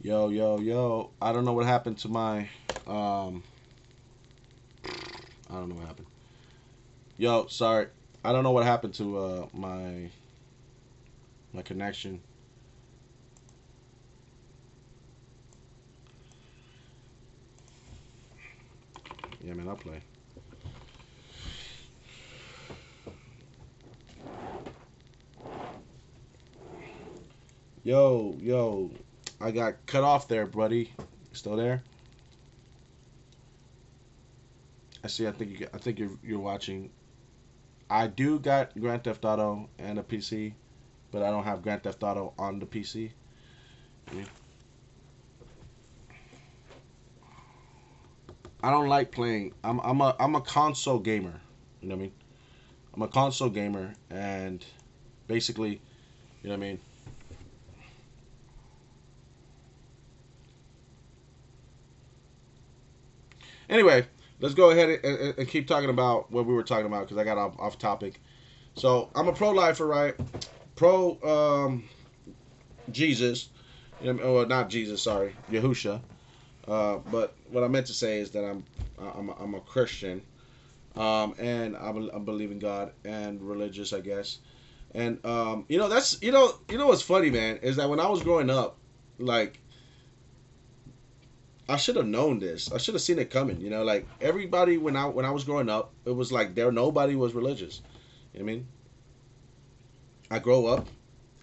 Yo, yo, yo. I don't know what happened to my um I don't know what happened. Yo, sorry. I don't know what happened to my connection. Yeah, man, I'll play. Yo, yo. I got cut off there, buddy. Still there? I see. I think you're watching. I do got Grand Theft Auto and a PC, but I don't have Grand Theft Auto on the PC. Yeah. I don't like playing. I'm a console gamer. You know what I mean? I'm a console gamer, and basically, you know what I mean. Anyway, let's go ahead and keep talking about what we were talking about because I got off topic. So I'm a pro lifer, right? Pro Jesus, you know, or not Jesus, sorry, Yahusha. But what I meant to say is that I'm a Christian, and I believe in God and religious, I guess. And that's what's funny, man, is that when I was growing up, like I should have known this. I should have seen it coming. Like everybody when I was growing up, it was like nobody was religious. You know what I mean? I grow up,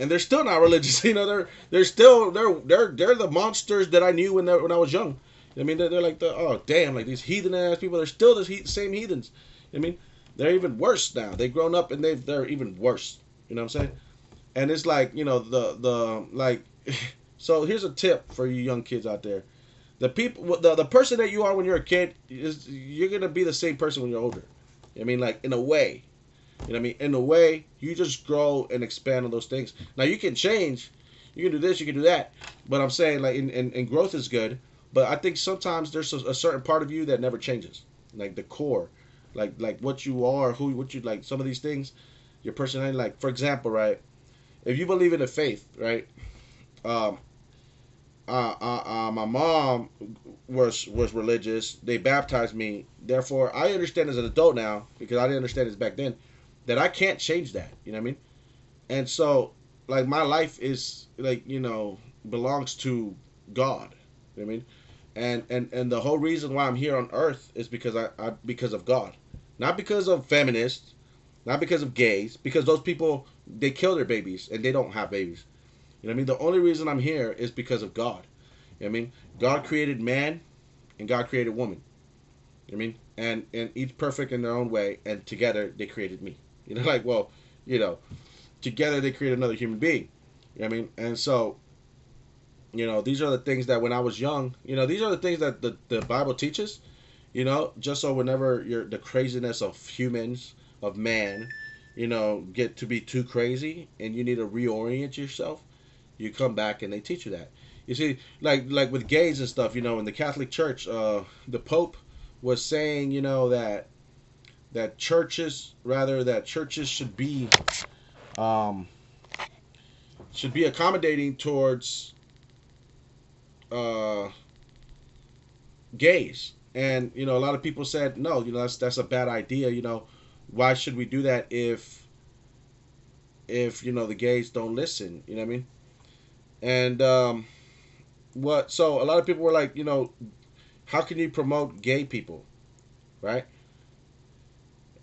and they're still not religious. They're still they're the monsters that I knew when I was young. I mean, they're like oh damn, like these heathen ass people. They're still the same heathens. I mean, they're even worse now. They've grown up and they're even worse. You know what I'm saying? And it's like the like. So here's a tip for you young kids out there: the person that you are when you're a kid is you're gonna be the same person when you're older. I mean, like in a way. You know what I mean? In a way, you just grow and expand on those things. Now you can change, you can do this, you can do that. But I'm saying like in growth is good. But I think sometimes there's a certain part of you that never changes, like the core, like what you are, what you like. Some of these things, your personality. Like for example, right? If you believe in the faith, right? Um, my mom was religious. They baptized me. Therefore, I understand as an adult now because I didn't understand this back then that I can't change that. You know what I mean? And so, like my life is like belongs to God. You know what I mean? And the whole reason why I'm here on Earth is because I because of God, not because of feminists, not because of gays, because those people they kill their babies and they don't have babies. You know what I mean? The only reason I'm here is because of God. You know what I mean? God created man and God created woman. You know what I mean? And each perfect in their own way, and together they created me. Like you know, together they created another human being. You know what I mean? And so, these are the things that when I was young, these are the things that the Bible teaches. Just so whenever the craziness of humans, of man, get to be too crazy and you need to reorient yourself, you come back and they teach you that. You see, like with gays and stuff, in the Catholic Church, the Pope was saying, that churches um, should be accommodating towards uh, gays, and a lot of people said no, that's a bad idea. Why should we do that if the gays don't listen? You know what I mean? And what? So a lot of people were like, how can you promote gay people, right?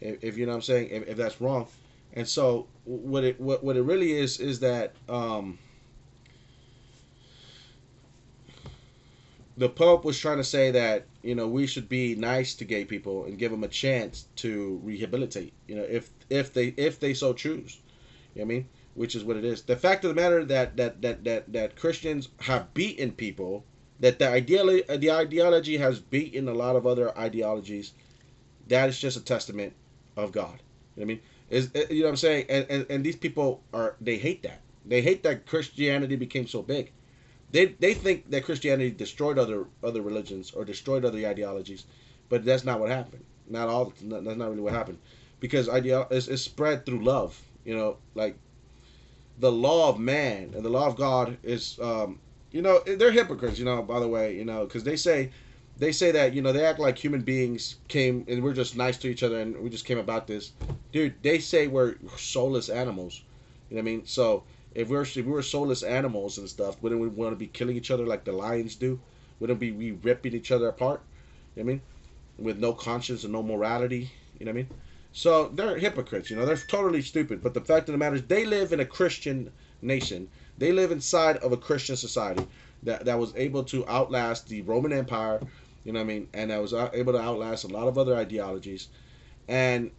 If you know what I'm saying, if that's wrong. And so what it really is that the Pope was trying to say that we should be nice to gay people and give them a chance to rehabilitate. If they so choose. You know what I mean? Which is what it is. The fact of the matter that Christians have beaten people, that the ideology has beaten a lot of other ideologies. That is just a testament of God. You know what I mean? You know what I'm saying? And these people they hate that. They hate that Christianity became so big. They think that Christianity destroyed other religions or destroyed other ideologies, but that's not what happened. Not all. That's not really what happened, because is spread through love. Like the law of man and the law of God they're hypocrites. By the way, because they say that they act like human beings came and we're just nice to each other and we just came about this, dude. They say we're soulless animals. You know what I mean? So if we were soulless animals and stuff, wouldn't we want to be killing each other like the lions do? Wouldn't we ripping each other apart? You know what I mean? With no conscience and no morality. You know what I mean? So they're hypocrites. They're totally stupid. But the fact of the matter is, they live in a Christian nation. They live inside of a Christian society that was able to outlast the Roman Empire. You know what I mean? And that was able to outlast a lot of other ideologies. And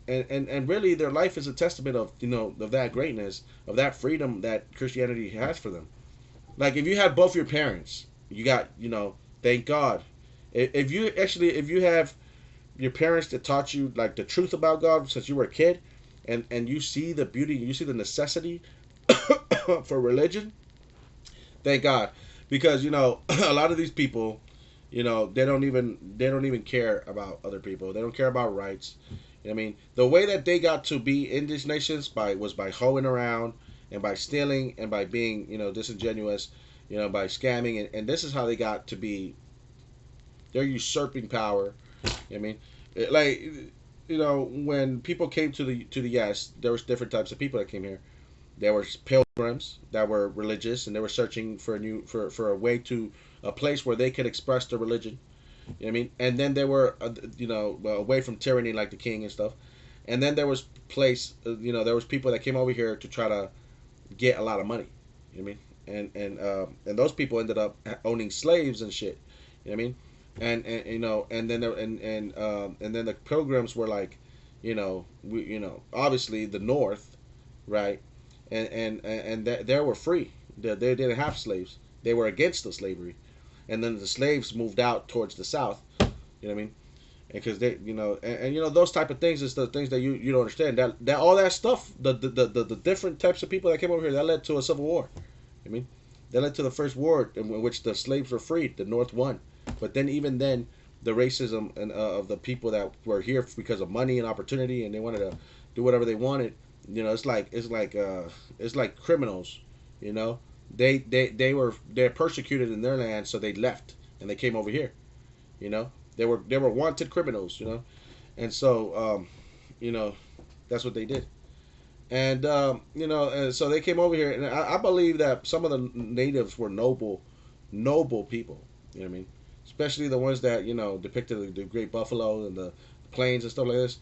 and really their life is a testament of of that greatness, of that freedom that Christianity has for them. Like if you had both your parents, you got thank God. If you have your parents that taught you like the truth about God since you were a kid, and you see the beauty, you see the necessity for religion, thank God, because a lot of these people, they don't even care about other people. They don't care about rights. I mean, the way that they got to be in these nations was by hoeing around and by stealing and by being disingenuous, by scamming, and this is how they got to be. They're usurping power. I mean, like when people came to the U.S., there was different types of people that came here. There were pilgrims that were religious and they were searching for a way to a place where they could express their religion. You know what I mean? And then there were away from tyranny like the king and stuff. And then there was there was people that came over here to try to get a lot of money. You know what I mean? And those people ended up owning slaves and shit. You know what I mean? And then and then the pilgrims were like, obviously the North, right? And they were free. They didn't have slaves. They were against the slavery, and then the slaves moved out towards the South. You know what I mean? Because they, those type of things is the things that you don't understand. That all that stuff, the different types of people that came over here, that led to a civil war. I mean, that led to the first war in which the slaves were freed. The North won, but then even then, the racism and of the people that were here because of money and opportunity, and they wanted to do whatever they wanted. It's like criminals. They're persecuted in their land, so they left and they came over here. They were wanted criminals. And so that's what they did. And so they came over here, and I believe that some of the natives were noble people. You know what I mean? Especially the ones that depicted the great buffalo and the plains and stuff like this.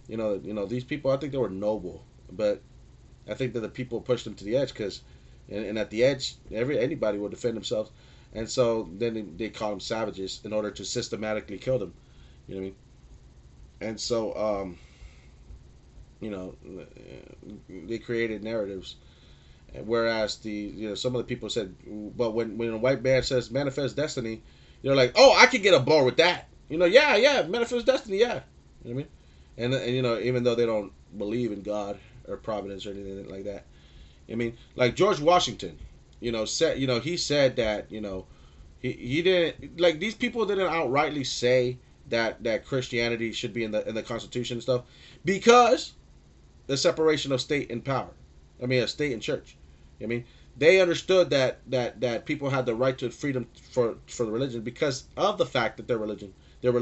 These people. I think they were noble, but I think that the people pushed them to the edge because, and at the edge, anybody will defend themselves, and so then they call them savages in order to systematically kill them. You know what I mean? And so they created narratives, whereas some of the people said, but when a white man says manifest destiny, they're like, oh, I could get on board with that. Yeah, manifest destiny, yeah. You know what I mean? And even though they don't believe in God or providence or anything like that, I mean, like George Washington, he said that he didn't, like, these people didn't outrightly say that Christianity should be in the Constitution and stuff because the separation of state and power. I mean, of state and church. I mean, they understood that people had the right to freedom for the religion because of the fact that they're religious. You know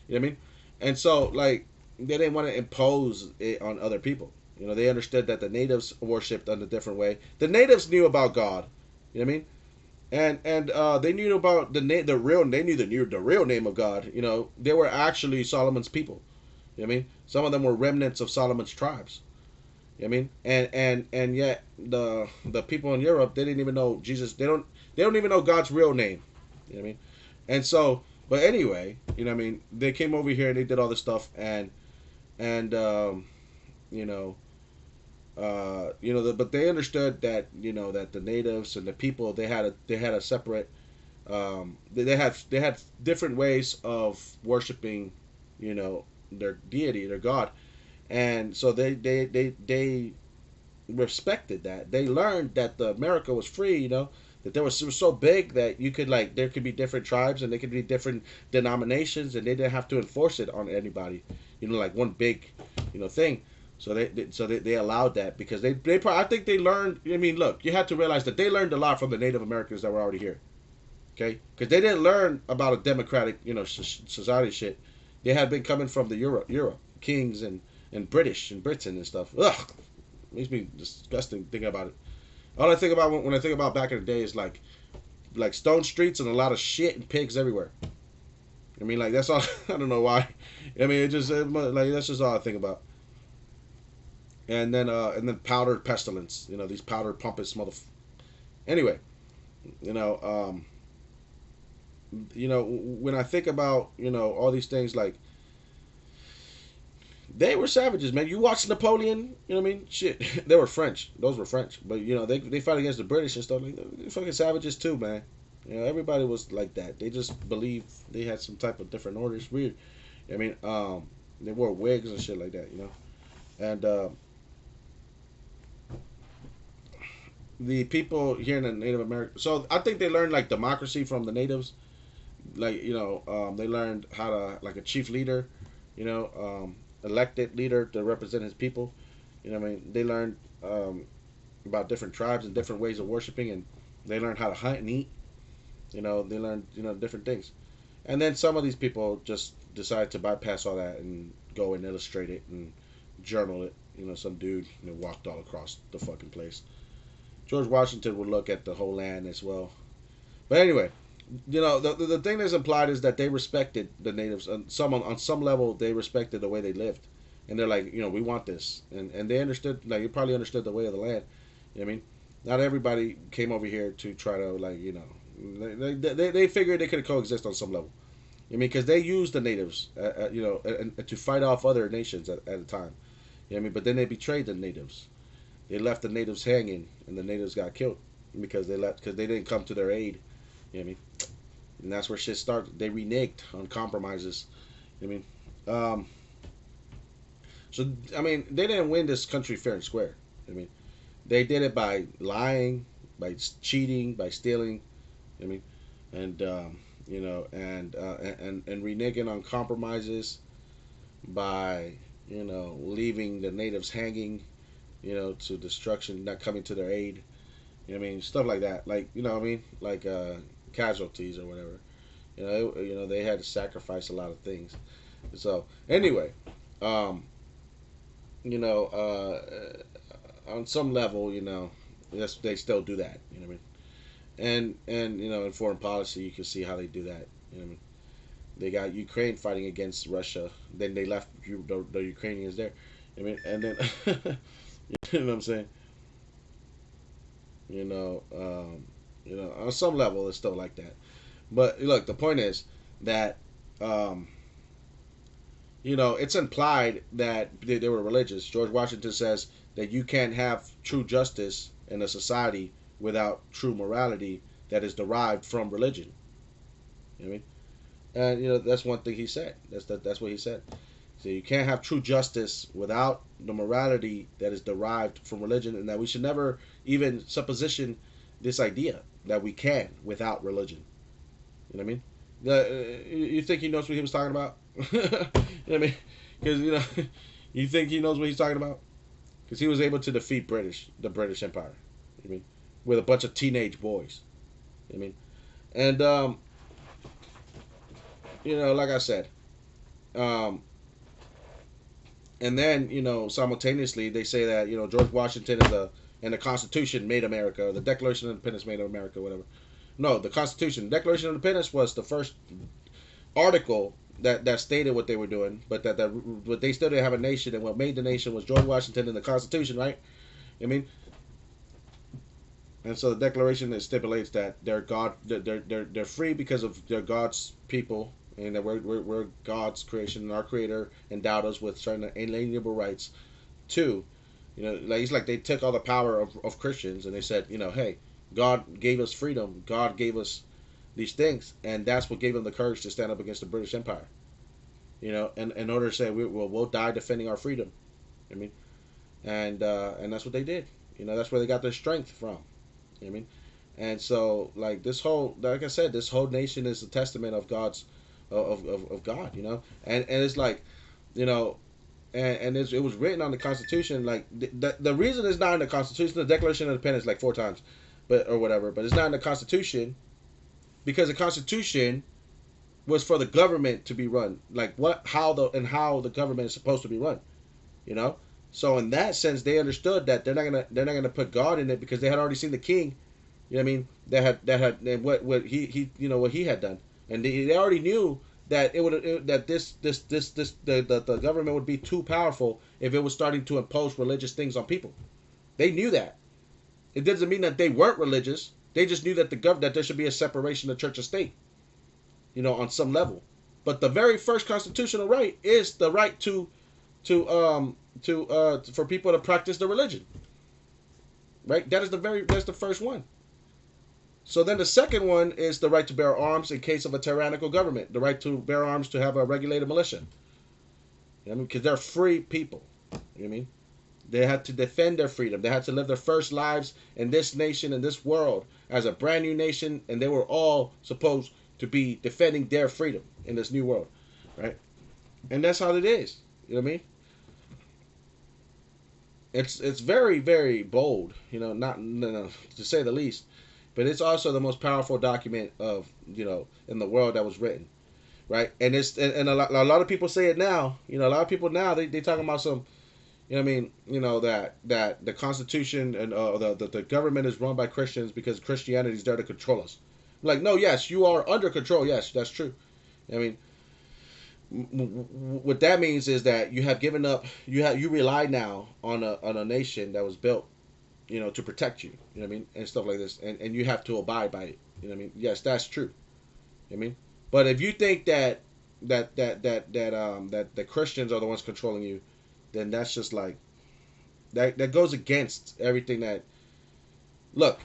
what I mean? And so, like, they didn't want to impose it on other people. They understood that the natives worshipped in a different way. The natives knew about God. You know what I mean? And they knew about they knew the real name of God. They were actually Solomon's people. You know what I mean? Some of them were remnants of Solomon's tribes. You know what I mean? And yet the people in Europe, they didn't even know Jesus. They don't even know God's real name. You know what I mean? And so, but anyway, you know what I mean? They came over here and they did all this stuff but they understood that that the natives and the people they had a separate they had different ways of worshiping their deity, their God, and so they respected that. They learned that America was free, that it was so big that you could, like, there could be different tribes and there could be different denominations and they didn't have to enforce it on anybody, like one big thing. So they allowed that because I think they learned. I mean, look, you have to realize that they learned a lot from the Native Americans that were already here. Okay, because they didn't learn about a democratic, society shit. They had been coming from the Europe kings and British and Britain and stuff. Ugh, makes me disgusting thinking about it. All I think about when I think about back in the day is like stone streets and a lot of shit and pigs everywhere. I mean, like that's all. I don't know why. I mean, like that's just all I think about. And then powdered pestilence. These powdered pompous mother. Anyway, you know, when I think about all these things, like they were savages, man. You watch Napoleon, you know what I mean? Shit, they were French. Those were French, but they fought against the British and stuff. Like they're fucking savages too, man. Everybody was like that. They just believed they had some type of different orders. Weird. I mean, they wore wigs and shit like that, and the people here in the Native America. So I think they learned like democracy from the natives. Like they learned how to like a chief leader, elected leader to represent his people. What I mean, they learned about different tribes and different ways of worshiping, and they learned how to hunt and eat. They learned different things, and then some of these people just decide to bypass all that and go and illustrate it and journal it. Some dude walked all across the fucking place. George Washington would look at the whole land as well. But anyway, the thing that's implied is that they respected the natives on some level. They respected the way they lived, and they're like, we want this, and they understood. Like, you probably understood the way of the land. You know what I mean? Not everybody came over here to try to they figured they could coexist on some level. I mean, because they used the natives, and to fight off other nations at the time. You know what I mean? But then they betrayed the natives. They left the natives hanging, and the natives got killed because they didn't come to their aid. You know what I mean? And that's where shit started. They reneged on compromises. You know what I mean? So I mean, they didn't win this country fair and square. I mean, they did it by lying, by cheating, by stealing. I mean, and and reneging on compromises by leaving the natives hanging, to destruction, not coming to their aid. You know what I mean? Stuff like that. Like, what I mean? Like casualties or whatever. They had to sacrifice a lot of things. So anyway, um, on some level, yes, they still do that. You know what I mean? And in foreign policy, you can see how they do that. You know what I mean? They got Ukraine fighting against Russia. Then they left the Ukrainians there. I mean, and then you know what I'm saying? On some level, it's still like that. But look, the point is that um, it's implied that they were religious. George Washington says that you can't have true justice in a society without true morality that is derived from religion. You know what I mean? And that's one thing he said. That's what he said. So you can't have true justice without the morality that is derived from religion, and that we should never even supposition this idea that we can without religion. You know what I mean? You think he knows what he was talking about? You know what I mean? Because you think he knows what he's talking about? Because he was able to defeat the British Empire. You know what I mean? With a bunch of teenage boys. You know what I mean? And like I said, and then simultaneously they say that George Washington and the Constitution made America, or the Declaration of Independence made America, whatever. No, the Constitution, Declaration of Independence was the first article that stated what they were doing, but but they still didn't have a nation, and what made the nation was George Washington and the Constitution, right? I mean, and so the Declaration stipulates that they're free because of they're God's people, and that we're God's creation, and our Creator endowed us with certain inalienable rights. Two, it's like they took all the power of Christians, and they said, hey, God gave us freedom. God gave us these things, and that's what gave them the courage to stand up against the British Empire. And in order to say we'll die defending our freedom. I mean, and that's what they did. That's where they got their strength from. I mean, and so like like I said, this whole nation is a testament of God's of God. And it's like, it was written on the Constitution. Like the reason it's not in the Constitution, the Declaration of Independence, like 4 times, but or whatever. But it's not in the Constitution because the Constitution was for the government to be run. Like how the government is supposed to be run. You know. So in that sense, they understood that they're not gonna put God in it because they had already seen the king. You know what I mean? That had and what he what he had done, and they already knew that that the government would be too powerful if it was starting to impose religious things on people. They knew that. It doesn't mean that they weren't religious. They just knew that that there should be a separation of church and state, on some level. But the very first constitutional right is the right for people to practice the religion. Right? That's the first one. So then the second one is the right to bear arms in case of a tyrannical government. The right to bear arms to have a regulated militia. You know what I mean? Because they're free people. You know what I mean? They had to defend their freedom. They had to live their first lives in this nation, in this world, as a brand new nation, and they were all supposed to be defending their freedom in this new world. Right? And that's how it is. You know what I mean? It's very, very bold, not no, to say the least. But it's also the most powerful document of in the world that was written, right? And a lot of people say it now. A lot of people now they talking about some, that the Constitution and the government is run by Christians because Christianity is there to control us. I'm like, no, yes, you are under control. Yes, that's true. I mean, what that means is that you have given up. You rely now on a nation that was built to protect you, what I mean, and stuff like this, and you have to abide by it, what I mean. Yes, that's true, I mean. But if you think that the Christians are the ones controlling you, then that's just like that goes against everything that. Look,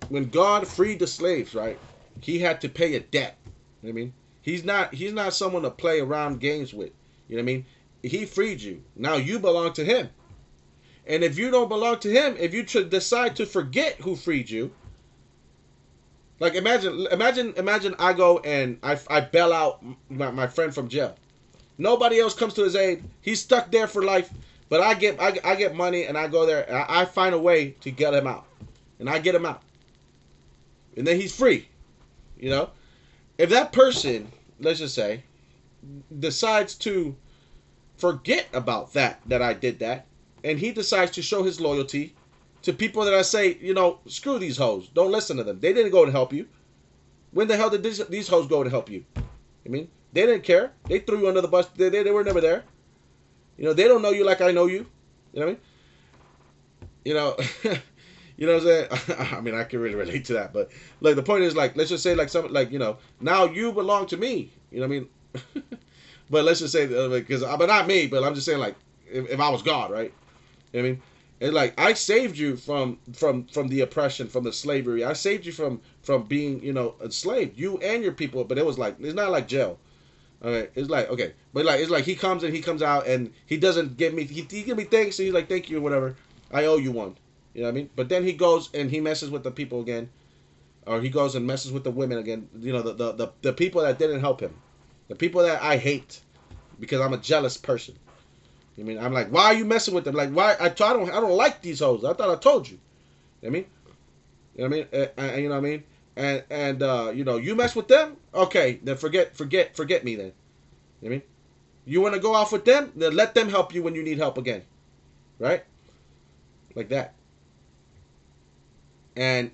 when God freed the slaves, right, He had to pay a debt. You know what I mean, He's not someone to play around games with. You know what I mean. He freed you. Now you belong to Him. And if you don't belong to Him, if you decide to forget who freed you, like imagine I go and I bail out my friend from jail. Nobody else comes to his aid. He's stuck there for life. But I get money and I go there and I find a way to get him out, and I get him out, and then he's free. If that person, let's just say, decides to forget about that I did that. And he decides to show his loyalty to people that I say, screw these hoes. Don't listen to them. They didn't go to help you. When the hell did these hoes go to help you? I mean, they didn't care. They threw you under the bus. They were never there. They don't know you like I know you. You know what I mean? You know what I'm saying? I mean, I can really relate to that. But like the point is, like, let's just say now you belong to me. You know what I mean? But let's just say but not me. But I'm just saying, like, if I was God, right? You know what I mean? It's like I saved you from the oppression, from the slavery. I saved you from being, enslaved, you and your people. But it was like, it's not like jail. Okay, it's like, okay, but like it's like he comes out and he doesn't give me he give me thanks, and he's like, thank you or whatever. I owe you one. You know what I mean? But then he goes and he messes with the people again, or he goes and messes with the women again. The people that didn't help him, the people that I hate because I'm a jealous person. I mean, I'm like, why are you messing with them? Like, why? I don't like these hoes. I thought I told you. You know what I mean? You know what I mean? And you mess with them? Okay, then forget me then. You know what I mean? You want to go off with them? Then let them help you when you need help again. Right? Like that. And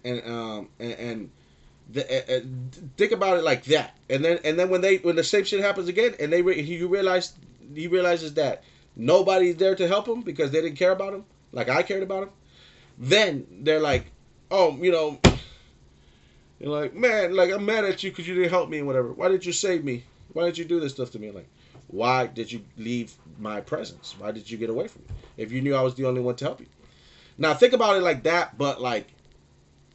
think about it like that. And then when the same shit happens again, and he realizes that nobody's there to help him because they didn't care about him like I cared about him. Then they're like, oh, you're like, man, like, I'm mad at you because you didn't help me and whatever. Why did you save me? Why did you do this stuff to me? Like, why did you leave my presence? Why did you get away from me if you knew I was the only one to help you? Now think about it like that, but like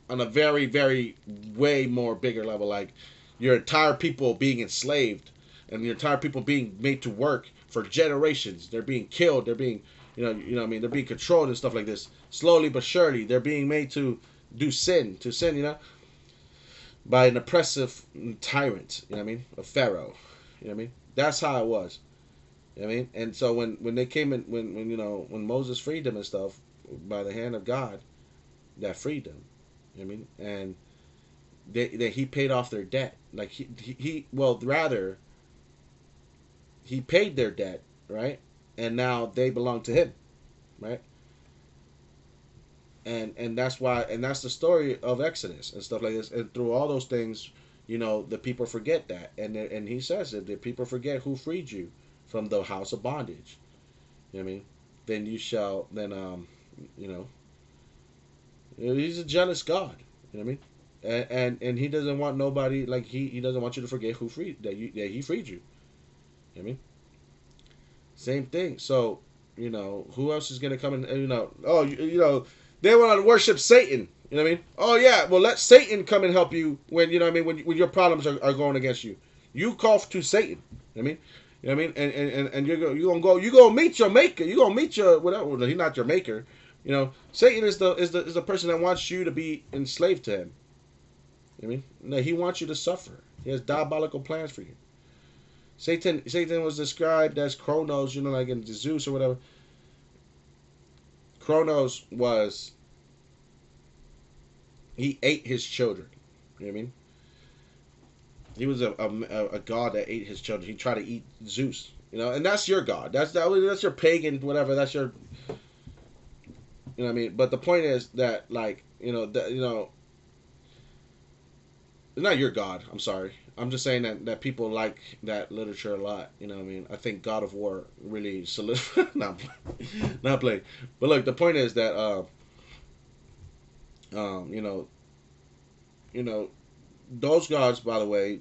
on a very, very way more bigger level. Like your entire people being enslaved and your entire people being made to work for generations. They're being killed. They're being, what I mean, they're being controlled and stuff like this. Slowly but surely, they're being made to do sin, by an oppressive tyrant. You know what I mean? A pharaoh. You know what I mean? That's how it was. I mean, and so when they came in, when when Moses freed them and stuff by the hand of God, that freed them. I mean, and he paid off their debt. Like well, rather he paid their debt, right? And now they belong to him, right? And that's why, and that's the story of Exodus and stuff like this. And through all those things, the people forget that, and he says that the people forget who freed you from the house of bondage. You know what I mean? Then you shall then you know he's a jealous God. You know what I mean? And he doesn't want nobody, like he doesn't want you to forget who freed that he freed you. You know what I mean? Same thing. So, who else is gonna come and oh, they want to worship Satan. You know what I mean? Oh yeah, well let Satan come and help you when you know what I mean when your problems are going against you. You call to Satan. You know what I mean? You know what I mean? And you're gonna meet your maker. You're gonna meet your whatever. Well, he's not your maker. Satan is the person that wants you to be enslaved to him. You know what I mean? No, he wants you to suffer. He has diabolical plans for you. Satan was described as Kronos, like in Zeus or whatever. Kronos was, he ate his children. You know what I mean? He was a god that ate his children. He tried to eat Zeus. And that's your god. That's your pagan whatever. That's your, what I mean. But the point is that it's not your god. I'm sorry. I'm just saying that people like that literature a lot. You know what I mean? I think God of War really solidified. Not playing. But look, the point is that you know those gods, by the way,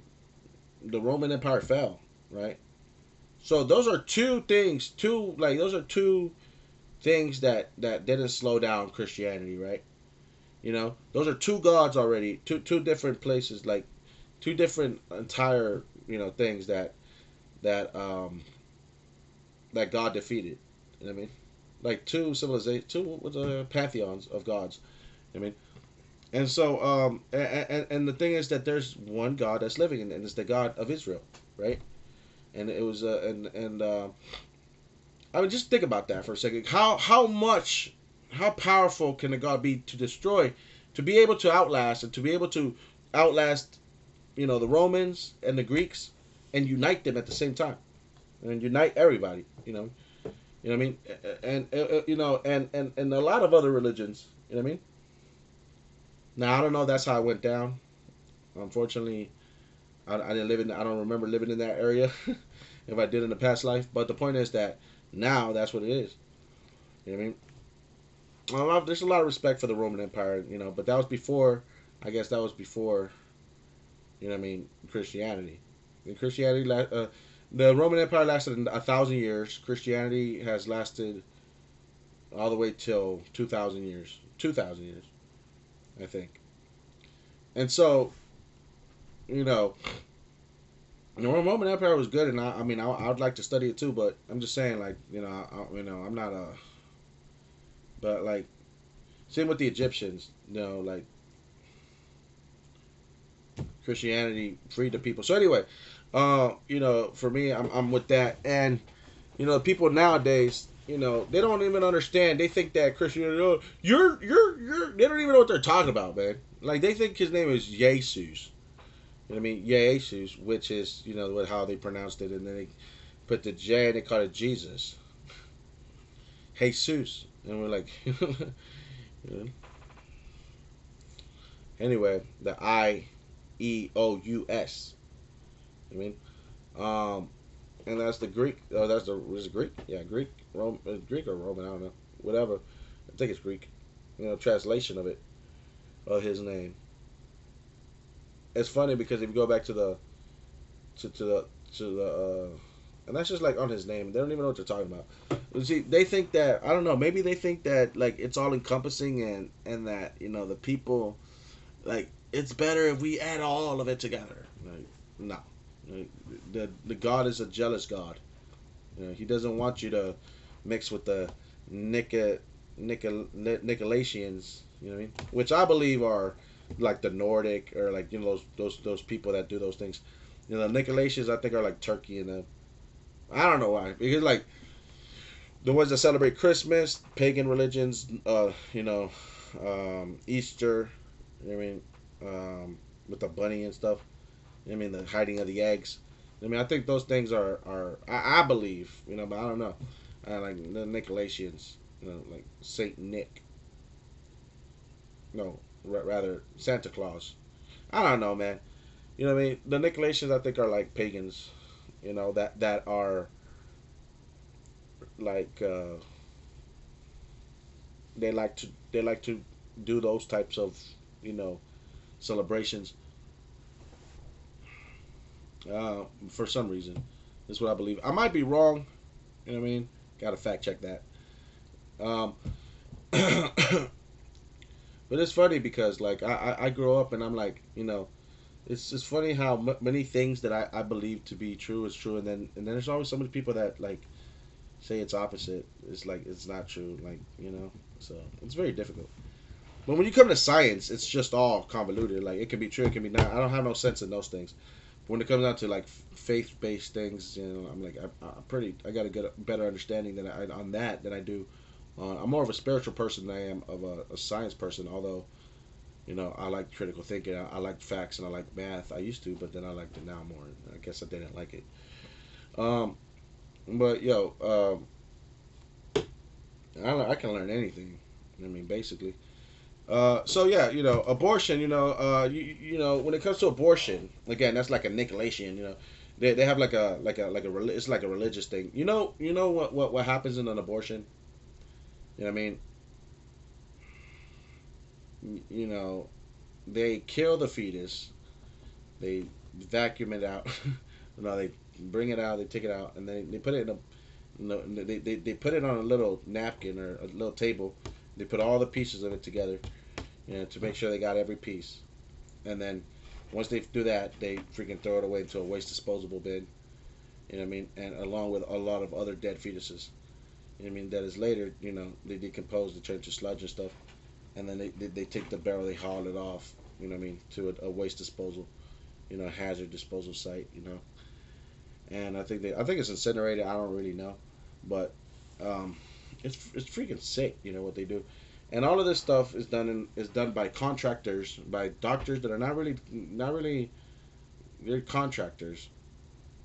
the Roman Empire fell, right? So those are two things. Those are two things that didn't slow down Christianity, right? Those are two gods already, two different places, like two different entire things that God defeated. You know what I mean? Like two civilizations, two pantheons of gods. I mean, and so and the thing is that there's one God that's living, and it's the God of Israel, right? And it was I mean, just think about that for a second. How powerful can a God be to destroy, to be able to outlast, and to be able to outlast, the Romans and the Greeks, and unite them at the same time, and unite everybody. You know what I mean? And a lot of other religions. You know what I mean? Now I don't know if that's how it went down. Unfortunately, I didn't live in. I don't remember living in that area. If I did in the past life, but the point is that now that's what it is. You know what I mean? There's a lot of respect for the Roman Empire, but that was before. I guess that was before. You know what I mean? Christianity. And Christianity, the Roman Empire lasted 1,000 years. Christianity has lasted all the way till 2,000 years. 2,000 years, I think. And so, the Roman Empire was good, and I mean, I would like to study it too. But I'm just saying, like, I'm not a. But like, same with the Egyptians. Like Christianity freed the people. So anyway, for me, I'm with that, and people nowadays, they don't even understand. They think that Christianity, you're, they don't even know what they're talking about, man. Like they think his name is Jesus. You know what I mean? Jesus, which is how they pronounced it, and then they put the J and they call it Jesus. Jesus, and we're like, Anyway, the Ieous. I mean, and that's the Greek. Oh, was it Greek? Yeah, Greek, Greek or Roman? I don't know. Whatever. I think it's Greek. Translation of it, of his name. It's funny because if you go back to the and that's just like on his name. They don't even know what they're talking about. You see, they think that, I don't know. Maybe they think that like it's all encompassing, and that the people, like, it's better if we add all of it together. Like, no, the God is a jealous God. He doesn't want you to mix with the Nicolaitans. You know what I mean? Which I believe are like the Nordic, or like those people that do those things. The Nicolaitans, I think, are like Turkey and I don't know why. Because like the ones that celebrate Christmas, pagan religions, Easter. You know what I mean, with the bunny and stuff. You know what I mean, the hiding of the eggs. I mean, I think those things are I believe, but I don't know. I like the Nicolaitans, like Saint Nick. No, rather Santa Claus. I don't know, man. You know what I mean? The Nicolaitans, I think, are like pagans. That are like they like to do those types of you know celebrations for some reason. That's what I believe. I might be wrong. You know what I mean? Got to fact check that. Um, but it's funny because like I grow up and I'm like it's funny how many things that I believe to be true is true, and then there's always so many people that like say it's opposite. It's like it's not true, like So it's very difficult. But when you come to science, it's just all convoluted. Like it can be true, it can be not. I don't have no sense in those things. But when it comes down to like faith based things, I'm like I got a good better understanding on that than I do. I'm more of a spiritual person than I am of a science person. Although I like critical thinking, I like facts, and I like math. I used to, but then I liked it now more. I guess I didn't like it. Um, but I can learn anything. I mean, basically. So yeah, abortion. When it comes to abortion, again, that's like a Nicolaitan. They have it's like a religious thing. You know what happens in an abortion. You know what I mean? You know, they kill the fetus, they vacuum it out. They bring it out, they take it out, and they put it in a they put it on a little napkin or a little table. They put all the pieces of it together, to make sure they got every piece. And then once they do that, they freaking throw it away into a waste disposable bin. You know what I mean? And along with a lot of other dead fetuses. You know what I mean? That is later, they decompose, they turn to sludge and stuff. And then they take the barrel, they haul it off. You know what I mean? To a waste disposal, hazard disposal site. And I think it's incinerated. I don't really know, but um, it's freaking sick. What they do, and all of this stuff is done by contractors, by doctors that are not really they're contractors,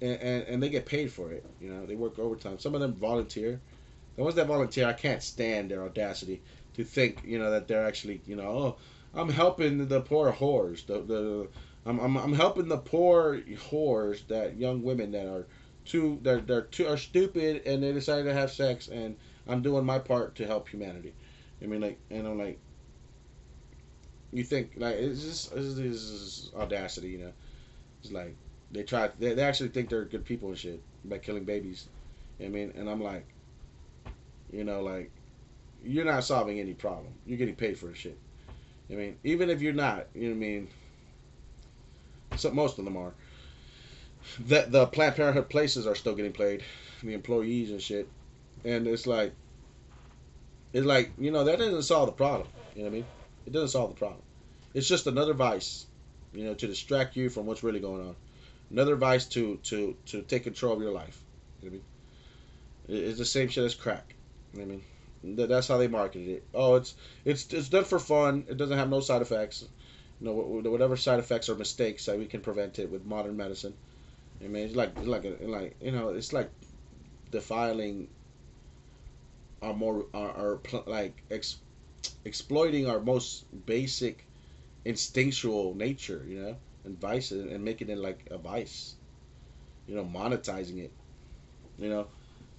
and they get paid for it. They work overtime. Some of them volunteer. The ones that volunteer, I can't stand their audacity to think that they're actually oh, I'm helping the poor whores. I'm helping the poor whores, that young women that are they're too are stupid, and they decided to have sex, and I'm doing my part to help humanity. I mean, like, and I'm like, you think like it's just audacity. It's like they actually think they're good people and shit by killing babies. I mean, and I'm like, like, you're not solving any problem. You're getting paid for shit. I mean, even if you're not, what I mean. Most of them are. The Planned Parenthood places are still getting played, the employees and shit, and it's like that doesn't solve the problem. You know what I mean? It doesn't solve the problem. It's just another vice, to distract you from what's really going on. Another vice to take control of your life. You know what I mean? It's the same shit as crack. You know what I mean? That's how they marketed it. Oh, it's done for fun. It doesn't have no side effects. Whatever side effects or mistakes that we can prevent it with modern medicine. I mean, it's like defiling our more like exploiting our most basic instinctual nature, and vice, and making it like a vice, monetizing it, you know.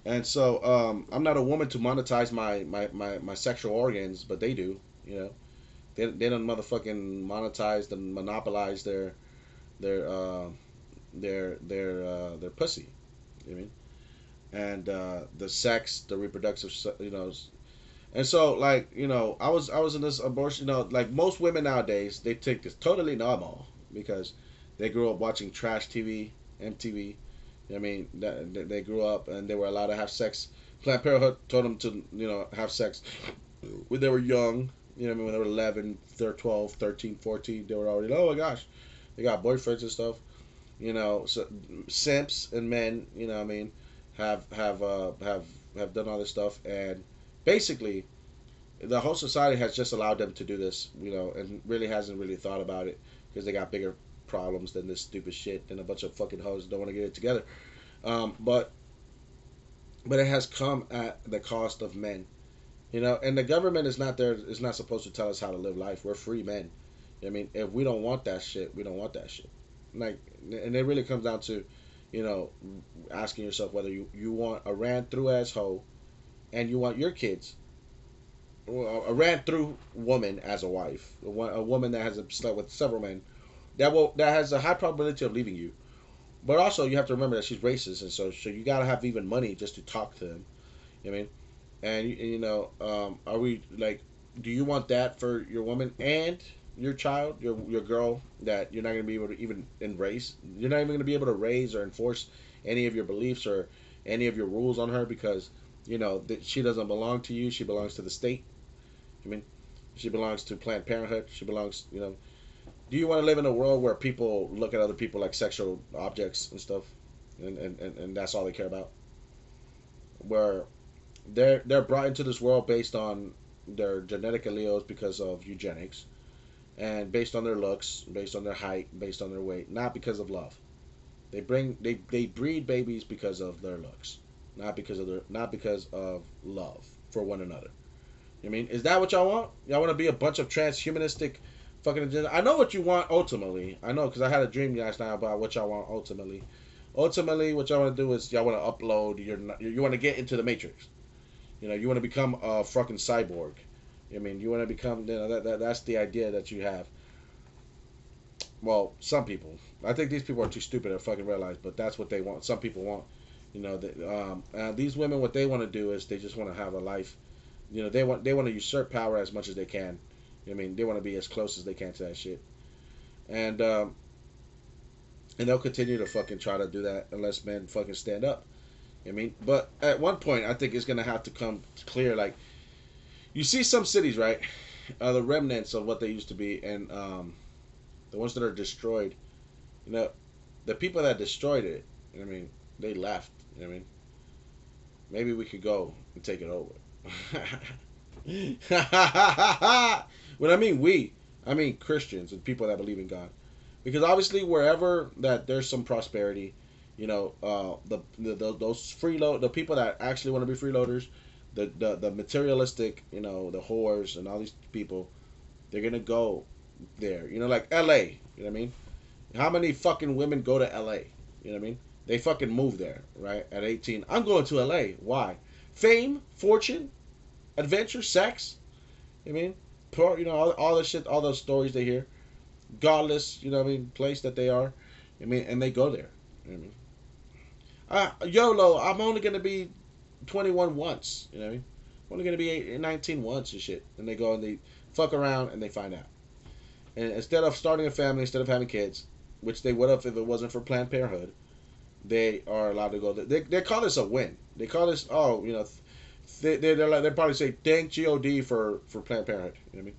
And so I'm not a woman to monetize my sexual organs, but they do, you know. They don't motherfucking monetize and monopolize their their pussy. You know what I mean? And the sex, the reproductive, And so, like, I was in this abortion. Like most women nowadays, they think it's totally normal because they grew up watching trash TV, MTV. I mean, they grew up and they were allowed to have sex. Planned Parenthood told them to, have sex when they were young. I mean, when they were 11, they're 12, 13, 14, they were already, oh my gosh, they got boyfriends and stuff. So simps and men, I mean, have done all this stuff, and basically the whole society has just allowed them to do this, and really hasn't really thought about it because they got bigger problems than this stupid shit and a bunch of fucking hoes that don't want to get it together. But it has come at the cost of men, and the government is not there. Is not supposed to tell us how to live life. We're free men. I mean, if we don't want that shit, we don't want that shit. Like, and it really comes down to, you know, asking yourself whether you want a ran through asshole and you want your kids, a ran through woman as a wife, a woman that has slept with several men, that has a high probability of leaving you. But also you have to remember that she's racist, and so you gotta have even money just to talk to them. You know what I mean? And are we like, do you want that for your woman and your child, your girl, that you're not going to be able to even embrace? You're not even going to be able to raise or enforce any of your beliefs or any of your rules on her because that she doesn't belong to you. She belongs to the state. I mean, she belongs to Planned Parenthood. She belongs. Do you want to live in a world where people look at other people like sexual objects and stuff, and that's all they care about? Where they're brought into this world based on their genetic alleles because of eugenics, and based on their looks, based on their height, based on their weight, not because of love. They breed babies because of their looks, not because of love for one another. I mean, is that what y'all want? Y'all want to be a bunch of transhumanistic fucking agenda? I know what you want ultimately. I know because I had a dream last night about what y'all want ultimately. Ultimately, what y'all want to do is y'all want to upload you want to get into the matrix. You want to become a fucking cyborg. I mean, you want to become. That's the idea that you have. Well, some people. I think these people are too stupid to fucking realize, but that's what they want. Some people want. These women, what they want to do is they just want to have a life. They want to usurp power as much as they can. I mean, they want to be as close as they can to that shit, and they'll continue to fucking try to do that unless men fucking stand up. I mean, but at one point, I think it's gonna have to come clear. Like, you see some cities, right? The remnants of what they used to be, and the ones that are destroyed. You know, the people that destroyed it. I mean, they left. I mean, maybe we could go and take it over. When I mean we, I mean Christians and people that believe in God, because obviously wherever that there's some prosperity, those the people that actually want to be freeloaders, the materialistic, the whores and all these people, they're gonna go there. Like L.A. You know what I mean? How many fucking women go to L.A.? You know what I mean? They fucking move there, right? At 18, I'm going to L.A. Why? Fame, fortune, adventure, sex. I mean, all the shit, all those stories they hear, godless, place that they are. I mean, and they go there. You know what I mean? YOLO, I'm only gonna be 21 once. You know what I mean? I'm only gonna be 19 once and shit. And they go and they fuck around and they find out. And instead of starting a family, instead of having kids, which they would have if it wasn't for Planned Parenthood, they are allowed to go. They call this a win. They call this, they probably say thank God for Planned Parenthood. You know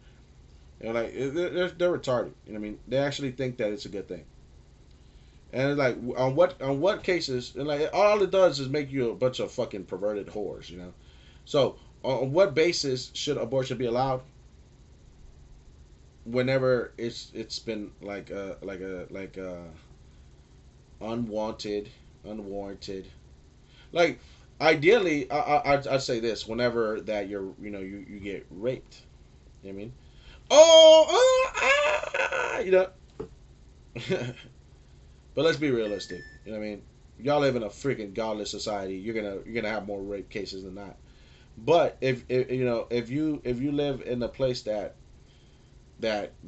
what I mean? They're retarded. You know what I mean? They actually think that it's a good thing. And like on what cases, and like all it does is make you a bunch of fucking perverted whores. So on what basis should abortion be allowed? Whenever it's been like unwanted, unwarranted. Like, ideally, I'd say this: whenever that you get raped. You know what I mean? But let's be realistic. You know what I mean? Y'all live in a freaking godless society. You're gonna have more rape cases than not. But if you live in a place that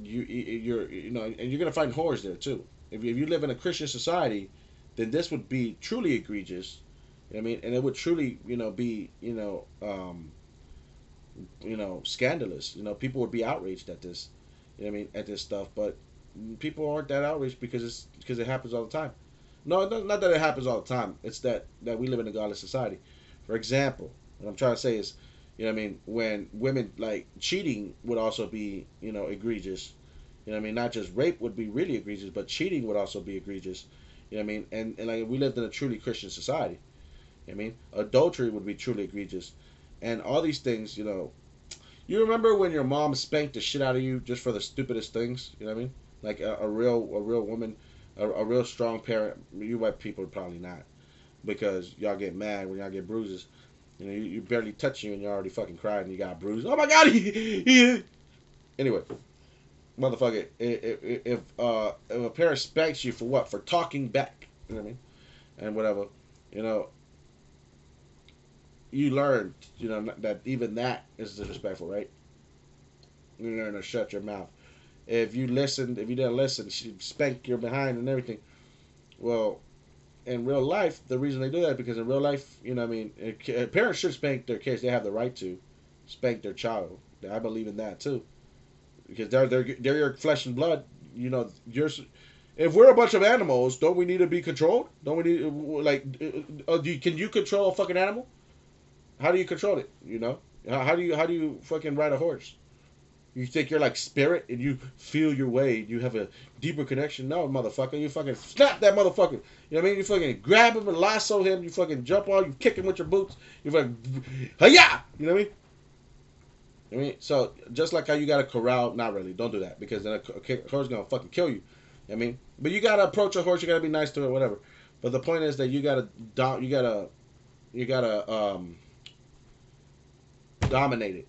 you're and you're gonna find whores there too. If you live in a Christian society, then this would be truly egregious. You know what I mean? And it would truly be scandalous. People would be outraged at this. You know what I mean? At this stuff, but people aren't that outraged because it happens all the time. No, not that it happens all the time. It's that we live in a godless society. For example, what I'm trying to say is, what I mean, when women, like, cheating would also be egregious. What I mean? Not just rape would be really egregious, but cheating would also be egregious. What I mean? And like, we lived in a truly Christian society. I mean, adultery would be truly egregious, and all these things. You remember when your mom spanked the shit out of you just for the stupidest things? You know what I mean? Like a real woman, a real strong parent. You white people probably not, because y'all get mad when y'all get bruises. You barely touch you and you're already fucking crying and you got bruised. Oh my god! Anyway, motherfucker, if a parent spanks you for what? For talking back. You know what I mean? And whatever, you know, you learn, that even that is disrespectful, right? You learn to shut your mouth. If you didn't listen, she spank your behind and everything. Well, in real life, the reason they do that is because in real life, what I mean, parents should spank their kids. They have the right to spank their child. I believe in that too, because they're your flesh and blood. You're. If we're a bunch of animals, don't we need to be controlled? Don't we need can you control a fucking animal? How do you control it? How do you fucking ride a horse? You think you're like spirit and you feel your way. You have a deeper connection. No, motherfucker. You fucking snap that motherfucker. You know what I mean? You fucking grab him and lasso him. You fucking jump on. You kick him with your boots. You fucking, hiya! You know what I mean? So just like how you gotta corral, not really. Don't do that, because then a horse is gonna fucking kill you. But you gotta approach a horse. You gotta be nice to it, whatever. But the point is that you gotta dominate it,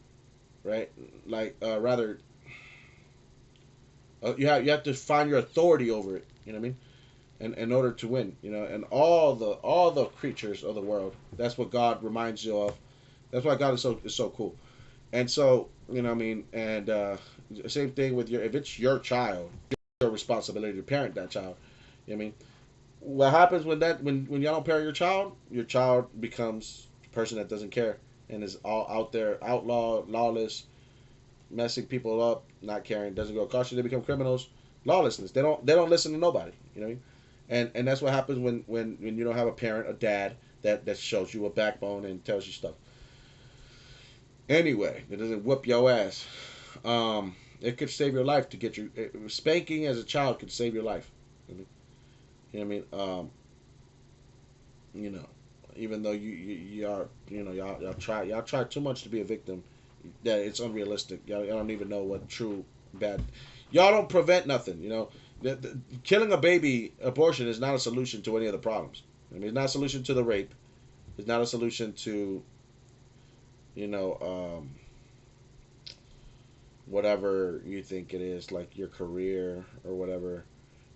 right? Like rather, you have to find your authority over it. You know what I mean? And in order to win, and all the creatures of the world. That's what God reminds you of. That's why God is so cool. And so, what I mean. And same thing with if it's your child, it's your responsibility to parent that child. You know what I mean? What happens when y'all don't parent your child becomes a person that doesn't care and is all out there, outlaw, lawless, messing people up, not caring, doesn't go across you. They become criminals, lawlessness. They don't listen to nobody. You know what I mean? And that's what happens when you don't have a parent, a dad that shows you a backbone and tells you stuff. Anyway, it doesn't whoop your ass. It could save your life to get you. Spanking as a child could save your life. You know what I mean? You know, even though you are, y'all try too much to be a victim. That it's unrealistic. Y'all don't even know what true bad. Y'all don't prevent nothing. Killing a baby, abortion is not a solution to any of the problems. It's not a solution to the rape. It's not a solution to, you know, whatever you think it is, like your career or whatever.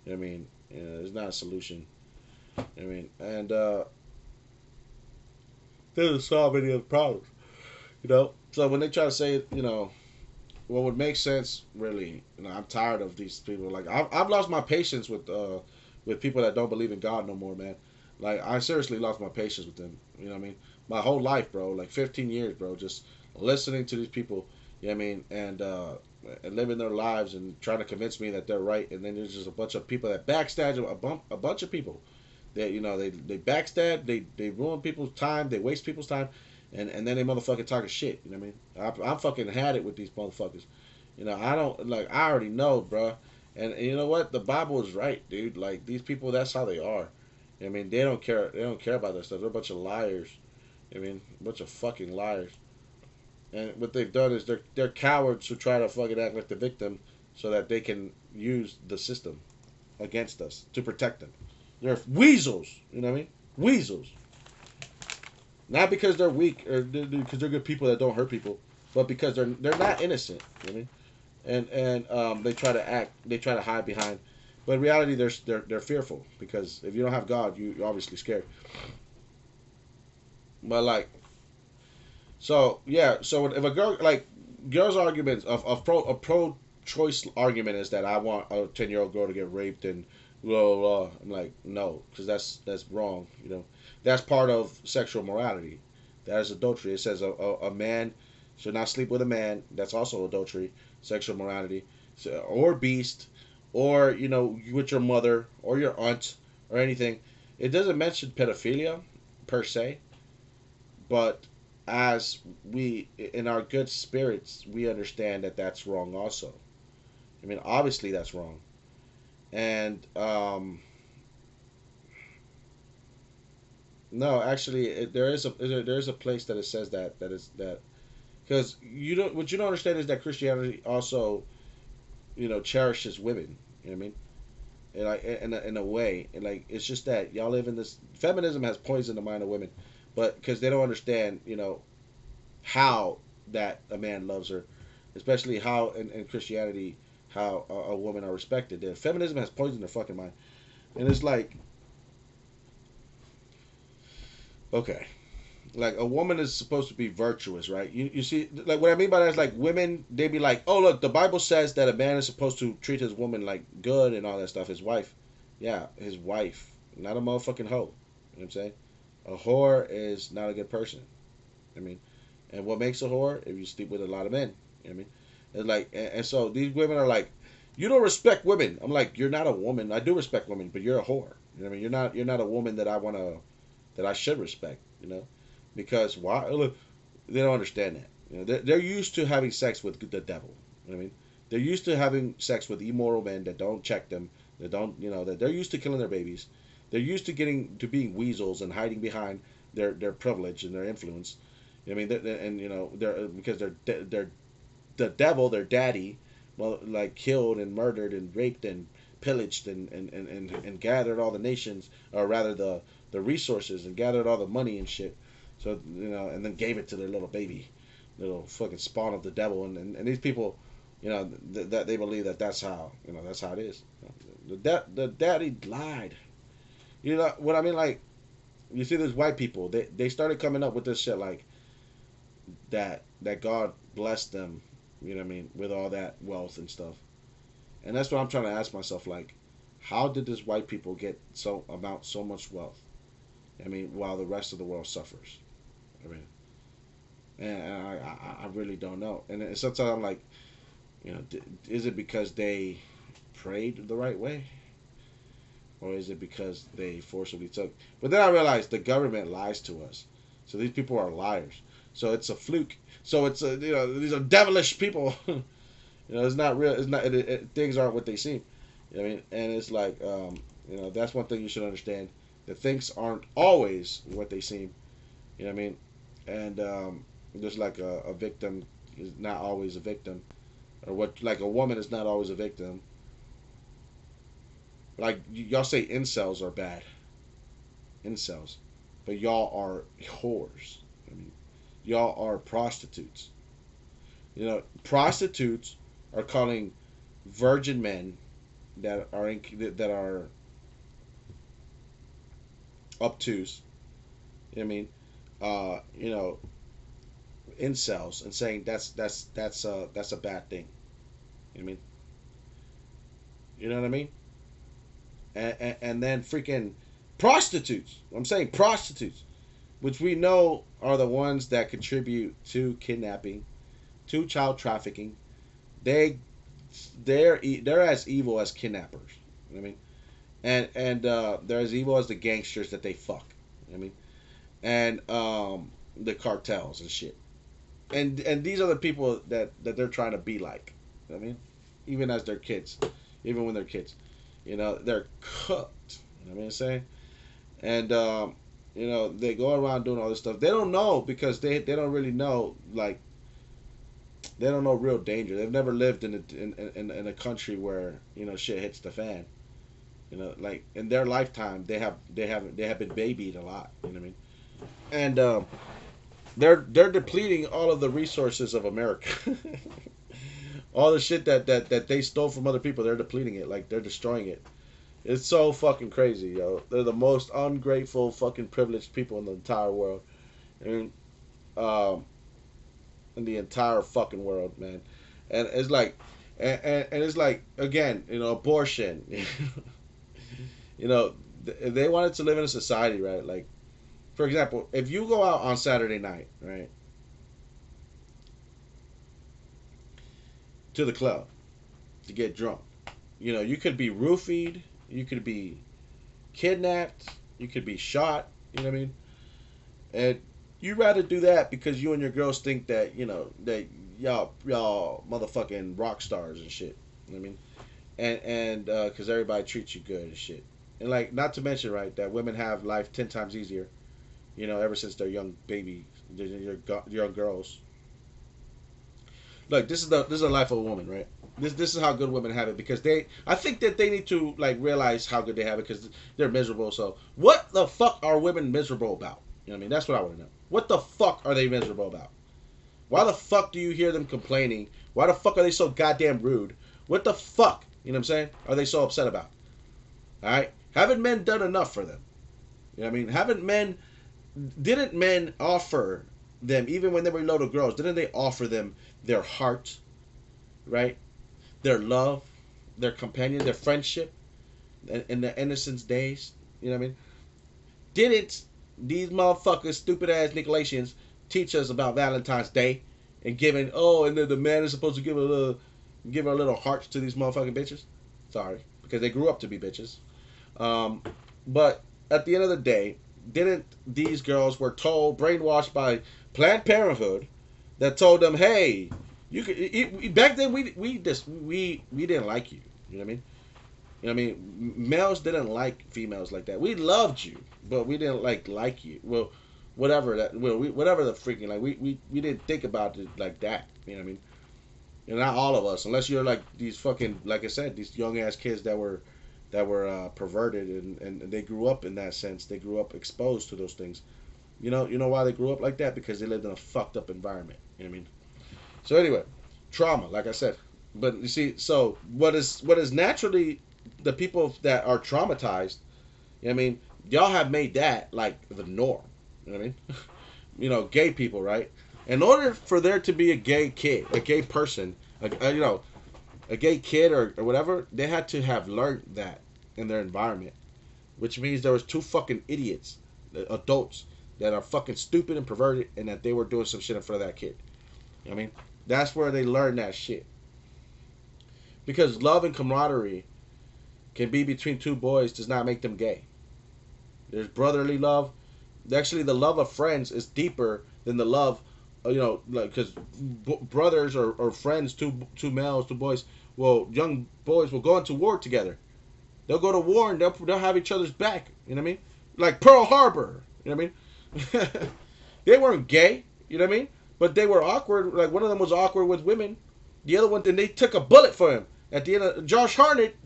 It's not a solution. And doesn't solve any of the problems. So when they try to say, what would make sense, really, I'm tired of these people. Like I've lost my patience with people that don't believe in God no more, man. Like I seriously lost my patience with them. You know what I mean? My whole life, bro, like 15 years, bro, just listening to these people. You know what I mean? And living their lives and trying to convince me that they're right, and then there's just a bunch of people that backstab a bunch of people that they backstab, they ruin people's time, they waste people's time, and then they motherfucking talking shit. You know what I mean? I'm fucking had it with these motherfuckers. I don't like. I already know, bruh. And you know what? The Bible is right, dude. Like these people, that's how they are. They don't care. They don't care about that stuff. They're a bunch of liars. A bunch of fucking liars. And what they've done is they're cowards who try to fucking act like the victim so that they can use the system against us to protect them. They're weasels. You know what I mean? Weasels. Not because they're weak or because they're good people that don't hurt people, but because they're not innocent. You know what I mean? And they try to hide behind, but in reality they're fearful, because if you don't have God, you're obviously scared. But like, so yeah, so if a girl's arguments of pro choice argument is that I want a 10-year-old girl to get raped and blah, blah, blah. I'm like, no, because that's wrong. That's part of sexual morality. That is adultery. It says a man should not sleep with a man. That's also adultery, sexual morality, so, or beast, or with your mother or your aunt or anything. It doesn't mention pedophilia per se, but as we in our good spirits, we understand that that's wrong also. Obviously that's wrong. And No, actually, there is a place that it says that is that because you don't what you don't understand is that Christianity also cherishes women. You know what I mean? And like in a way, and like it's just that y'all live in this feminism has poisoned the mind of women, but because they don't understand how that a man loves her, especially how in Christianity how a woman are respected. The feminism has poisoned their fucking mind, and it's like okay, like a woman is supposed to be virtuous, right? You see, like what I mean by that is like women, they be like, oh look, the Bible says that a man is supposed to treat his woman like good and all that stuff. His wife, yeah, his wife, not a motherfucking hoe. You know what I'm saying? A whore is not a good person. I mean, and what makes a whore? If you sleep with a lot of men. You know what I mean? It's like, and so these women are like, you don't respect women. I'm like, you're not a woman. I do respect women, but you're a whore. You know what I mean? You're not a woman that I wanna that I should respect. Because why? Look, they don't understand that. They're used to having sex with the devil. You know what I mean? They're used to having sex with immoral men that don't check them. That don't, that they're used to killing their babies. They're used to getting to being weasels and hiding behind their privilege and their influence. I mean, and they're because they're the devil, their daddy, well, like killed and murdered and raped and pillaged and gathered all the nations, or rather the resources and gathered all the money and shit. So and then gave it to their little baby, little fucking spawn of the devil, and these people, that they believe that's how that's how it is. The daddy lied. You know what I mean? Like you see, these white people, they started coming up with this shit like that God blessed them, what I mean, with all that wealth and stuff. And that's what I'm trying to ask myself, like, how did this white people get so much wealth? I mean, while the rest of the world suffers. I mean, and I really don't know. And sometimes I'm like, is it because they prayed the right way, or is it because they forcibly took? But then I realized the government lies to us, so these people are liars. So it's a fluke. So it's a these are devilish people. It's not real. It's not. Things aren't what they seem. I mean, and it's like, that's one thing you should understand. That things aren't always what they seem. You know what I mean? And just like a victim is not always a victim, or what like a woman is not always a victim. Like y'all say, incels are bad, incels, but y'all are whores. I mean, y'all are prostitutes. Prostitutes are calling virgin men that are obtuse. I mean, uh, you know, incels, and saying that's a bad thing. I mean, you know what I mean? And then freaking prostitutes. I'm saying prostitutes, which we know are the ones that contribute to kidnapping, to child trafficking. They they're as evil as kidnappers. I mean, and they're as evil as the gangsters that they fuck. I mean, and the cartels and shit. And these are the people that they're trying to be like. I mean, even as their kids, even when they're kids, they're cooked. You know what I'm saying? And they go around doing all this stuff. They don't know because they don't really know, like, they don't know real danger. They've never lived in a country where shit hits the fan. Like in their lifetime, they have been babied a lot. You know what I mean? And they're depleting all of the resources of America. All the shit that they stole from other people, they're depleting it. Like they're destroying it. It's so fucking crazy, yo. They're the most ungrateful, fucking privileged people in the entire world. I mean, um, in the entire fucking world, man. And it's like, and it's like again, abortion. you know, they wanted to live in a society, right? Like, for example, if you go out on Saturday night, right, to the club to get drunk, you could be roofied, you could be kidnapped, you could be shot. You know what I mean? And you rather do that because you and your girls think that that y'all motherfucking rock stars and shit. You know what I mean? And because everybody treats you good and shit. And like, not to mention, right, that women have life 10 times easier. Ever since they're young baby, young girls. Look, this is the life of a woman, right? This is how good women have it because I think that they need to like realize how good they have it because they're miserable. So what the fuck are women miserable about? You know what I mean? That's what I want to know. What the fuck are they miserable about? Why the fuck do you hear them complaining? Why the fuck are they so goddamn rude? What the fuck, you know what I'm saying, are they so upset about? All right, haven't men done enough for them? You know what I mean? Didn't men offer them even when they were little girls? Didn't they offer them their heart, right? Their love, their companion, their friendship, in their innocence days. You know what I mean? Didn't these motherfuckers, stupid ass Nicolaitans, teach us about Valentine's Day and giving? Oh, and then the man is supposed to give a little hearts to these motherfucking bitches. Sorry, because they grew up to be bitches. Um, but at the end of the day, didn't these girls were told, brainwashed by Planned Parenthood, that told them, hey, you could back then we didn't like you. You know what I mean? You know what I mean? Males didn't like females like that. We loved you, but we didn't like you. Well, whatever the freaking like we didn't think about it like that. You know what I mean? And not all of us, unless you're like these fucking like I said, these young ass kids that were perverted and they grew up in that sense. They grew up exposed to those things. You know why they grew up like that? Because they lived in a fucked up environment. You know what I mean? So anyway, trauma, like I said. But you see, so what is naturally the people that are traumatized, you know what I mean, y'all have made that like the norm. You know what I mean? Gay people, right? In order for there to be a gay kid, a gay person, a gay kid or whatever, they had to have learned that in their environment, which means there was two fucking idiots, adults that are fucking stupid and perverted, and that they were doing some shit in front of that kid. You know what I mean? That's where they learn that shit. Because love and camaraderie can be between two boys does not make them gay. There's brotherly love. Actually, the love of friends is deeper than the love, like because brothers or friends, two males, two boys. Well, young boys will go into war together. They'll go to war and they'll have each other's back. You know what I mean? Like Pearl Harbor. You know what I mean? They weren't gay. You know what I mean? But they were awkward. Like one of them was awkward with women. The other one, then they took a bullet for him. At the end of Josh Hartnett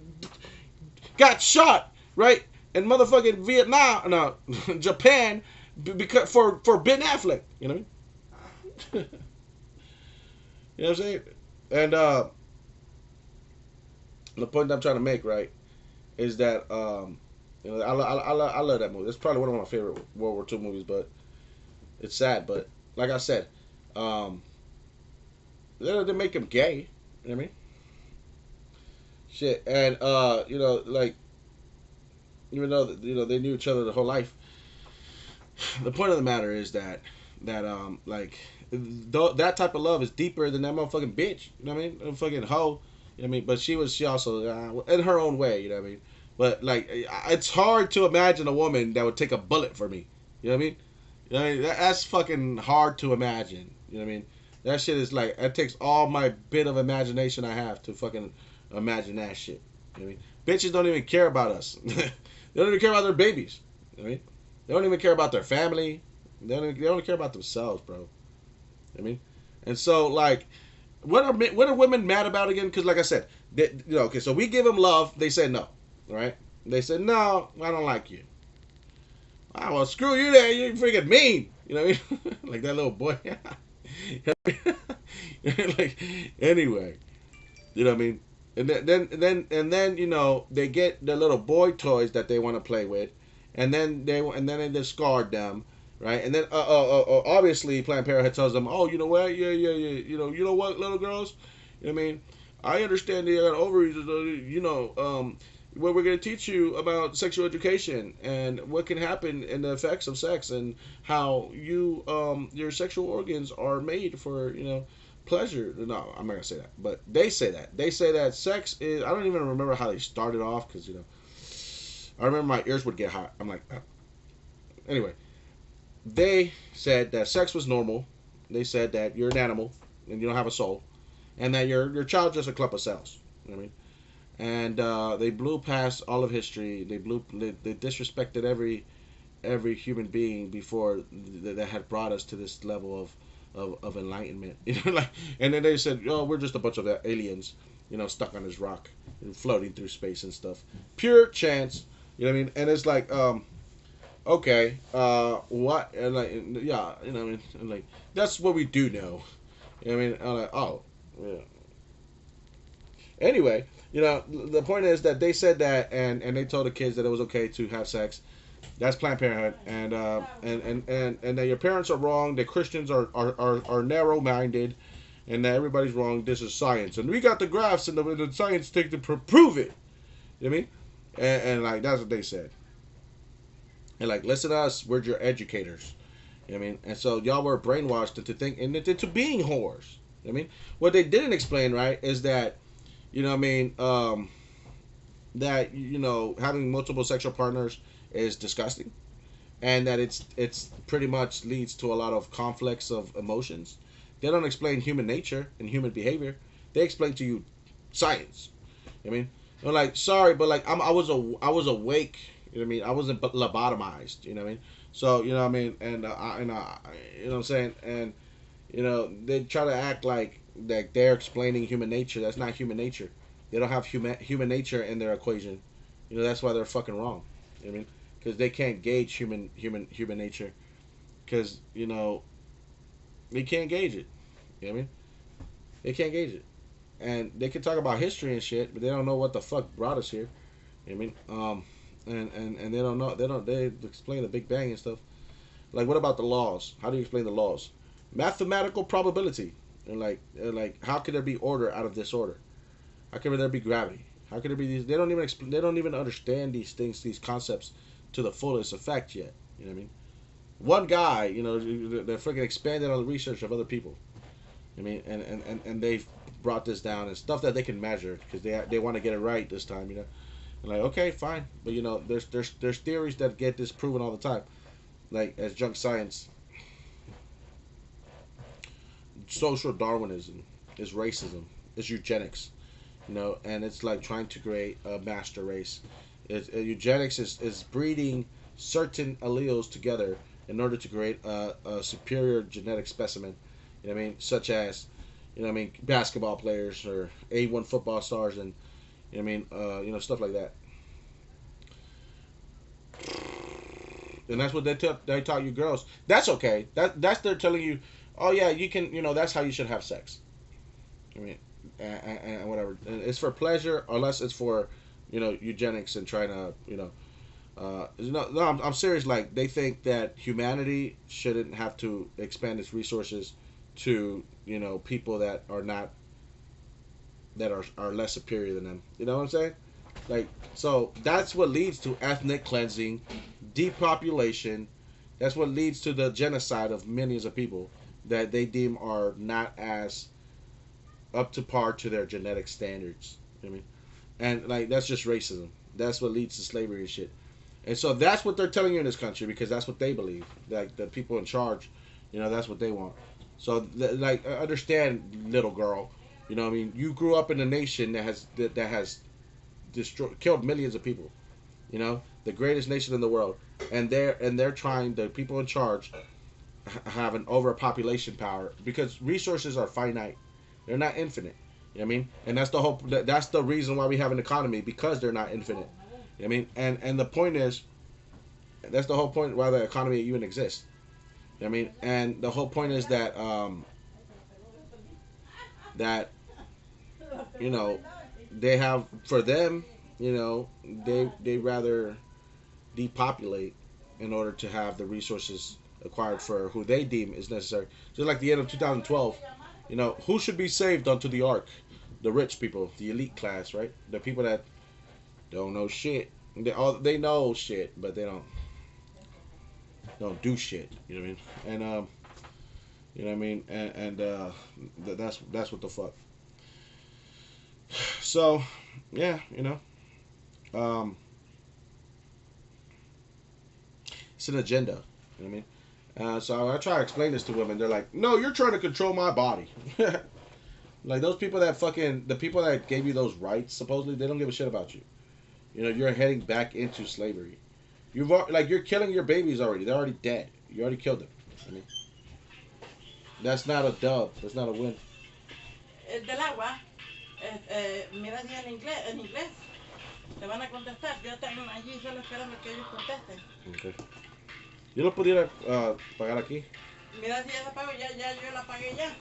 got shot, right? In motherfucking Vietnam, no, Japan, because for Ben Affleck. You know what I mean? You know what I'm saying? And the point that I'm trying to make, right, is that I love that movie. It's probably one of my favorite World War II movies, but it's sad. But like I said, they make him gay. You know what I mean? Shit, and like even though they knew each other the whole life, the point of the matter is that like that type of love is deeper than that motherfucking bitch. You know what I mean? A fucking hoe. You know what I mean? But she also in her own way. You know what I mean? But like it's hard to imagine a woman that would take a bullet for me. You know what I mean? You know what I mean? That's fucking hard to imagine. You know what I mean? That shit is like it takes all my bit of imagination I have to fucking imagine that shit. You know what I mean? Bitches don't even care about us. They don't even care about their babies. You know what I mean? They don't even care about their family. They don't care about themselves, bro. You know what I mean? And so like, what are women mad about again? Because like I said, okay, so we give them love. They said no, right? They said no, I don't like you. Ah, well, screw you, there. You're freaking mean. You know what I mean? Like that little boy. Like anyway, you know what I mean? And then they get the little boy toys that they want to play with, and then they discard them, right? And then obviously Planned Parenthood tells them, oh, you know what? Yeah, yeah, yeah. You know what, little girls? You know what I mean? I understand the ovaries. What we're going to teach you about sexual education and what can happen in the effects of sex and how your sexual organs are made for pleasure. No, I'm not gonna say that, but they say that. They say that sex is. I don't even remember how they started off because I remember my ears would get hot. I'm like, anyway. They said that sex was normal. They said that you're an animal and you don't have a soul, and that your child's just a clump of cells. You know what I mean? And they blew past all of history. They disrespected every human being before that had brought us to this level of enlightenment. Like, and then they said, oh, we're just a bunch of aliens, stuck on this rock and floating through space and stuff. Pure chance. You know what I mean? And it's like, okay, what? And like, yeah, what I mean? And like, that's what we do know. You know what I mean? I'm like, oh, yeah. Anyway, the point is that they said that, and they told the kids that it was okay to have sex. That's Planned Parenthood, and that your parents are wrong. The Christians are narrow minded, and that everybody's wrong. This is science, and we got the graphs and the science thing to prove it. You know what I mean? And like that's what they said. And like, listen to us, we're your educators. You know what I mean? And so y'all were brainwashed into into being whores. You know what I mean? What they didn't explain, right, is that, you know what I mean, that, having multiple sexual partners is disgusting, and that it's pretty much leads to a lot of conflicts of emotions. They don't explain human nature and human behavior. They explain to you science. You know what I mean? They're like, sorry, but like I was awake. You know what I mean? I wasn't lobotomized. You know what I mean? So you know what I mean? And you know what I'm saying? And they try to act like they're explaining human nature. That's not human nature. They don't have human nature in their equation. That's why they're fucking wrong. You know what I mean? Because they can't gauge human nature. Because they can't gauge it. You know what I mean? They can't gauge it, and they can talk about history and shit, but they don't know what the fuck brought us here. You know what I mean? And they don't know. They explain the Big Bang and stuff. Like, what about the laws? How do you explain the laws? Mathematical probability. And like how could there be order out of disorder? How could there be gravity? How could there be these? They don't even they don't even understand these things, these concepts, to the fullest effect yet. You know what I mean? One guy, they're freaking expanded on the research of other people. I mean, and they've brought this down and stuff that they can measure because they want to get it right this time. And like, okay, fine, but there's theories that get disproven all the time, like as junk science. Social Darwinism is racism, is eugenics, and it's like trying to create a master race. Eugenics is breeding certain alleles together in order to create a superior genetic specimen. You know what I mean? Such as, basketball players or A1 football stars, and stuff like that. And that's what they taught you girls. That's okay. That's they're telling you, oh yeah, you can, that's how you should have sex. I mean, and whatever. And it's for pleasure, unless it's for, eugenics and trying to, no, I'm serious. Like, they think that humanity shouldn't have to expand its resources to, people that are not, that are less superior than them. You know what I'm saying? Like, so that's what leads to ethnic cleansing, depopulation. That's what leads to the genocide of millions of people that they deem are not as up to par to their genetic standards. You know what I mean? And like, that's just racism. That's what leads to slavery and shit. And so that's what they're telling you in this country, because that's what they believe. Like, the people in charge, that's what they want. So like, understand, little girl. You know what I mean? You grew up in a nation that has killed millions of people. The greatest nation in the world, and they're trying, the people in charge have an overpopulation power, because resources are finite. They're not infinite. You know what I mean? And that's the reason why we have an economy, because they're not infinite. You know what I mean? And the point is, that's the whole point why the economy even exists. You know what I mean? And the whole point is that that they have, for them, they rather depopulate in order to have the resources acquired for who they deem is necessary. Just like the end of 2012, who should be saved unto the ark? The rich people, the elite class, right? The people that don't know shit. They know shit, but they don't do shit. You know what I mean? And you know what I mean? And that's what the fuck. So, yeah, it's an agenda. You know what I mean? So I try to explain this to women. They're like, "No, you're trying to control my body." Like, those people the people that gave you those rights, supposedly, they don't give a shit about you. You're heading back into slavery. Like you're killing your babies already. They're already dead. You already killed them. I mean, that's not a dub. That's not a win. El del agua, mira si en inglés, te van a contestar. Yo tengo allí solo esperando que ellos contesten. Okay. Yo lo pudiera pagar aquí. Mira si ya se pagó, ya yo la pagué ya.